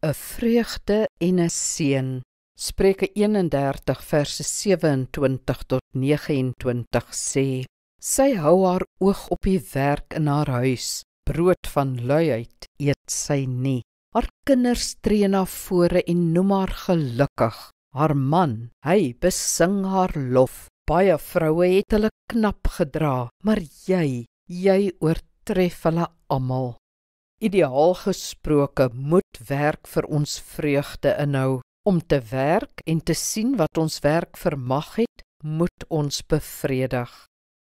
'n vreugde en 'n seën. Spreuke 31 verse 27 tot 29 sê: Sy hou haar oog op die werk in haar huis, brood van luiheid eet sy nie. Haar kinders tree na vore en noem haar gelukkig. Haar man, hy besing haar lof. Baie vroue het hulle knap gedra, maar jy oortref hulle almal. Ideaal gesproke moet werk vir ons vreugde inhou. Om te werk en te sien wat ons werk vermag het, moet ons bevredig.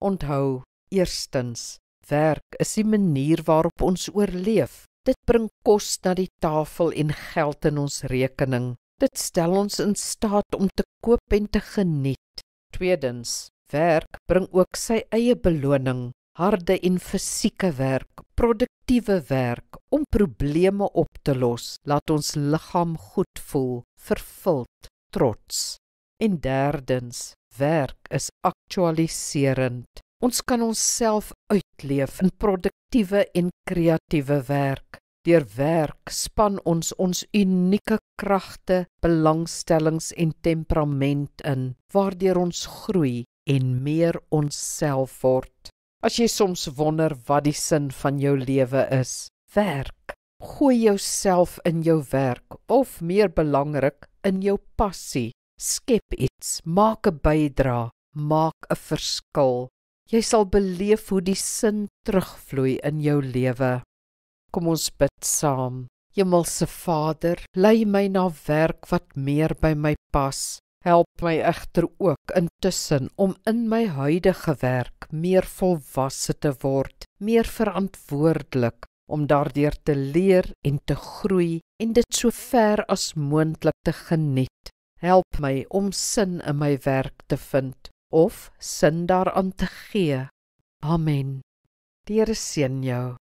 Onthou, eerstens, werk is die manier waarop ons oorleef. Dit bring kos na die tafel en geld in ons rekening. Dit stel ons in staat om te koop en te geniet. Tweedens, werk bring ook sy eie beloning. Harde en fisieke werk, produktiewe werk, om probleme op te los, laat ons liggaam goed voel, vervuld, trots. En derdens, werk is aktualiserend. Ons kan onsself uitleef in produktiewe en kreatiewe werk. Deur werk span ons unieke kragte, belangstellings en temperament in, waardeur ons groei en meer onsself word. As jy soms wonder wat die sin van jou lewe is, werk. Gooi jouself in jou werk, of meer belangrik, in jou passie. Skep iets, maak 'n bydrae, maak 'n verskil. Jy sal beleef hoe die sin terugvloei in jou lewe. Kom ons bid saam. Hemelse Vader, lei my na werk wat meer by my pas. Help my egter ook intussen om in my huidige werk meer volwasse te word, meer verantwoordelik, om daardeur te leer en te groei en dit so ver as moontlik te geniet. Help my om sin in my werk te vind, of sin daaraan te gee. Amen. Die Here seën jou.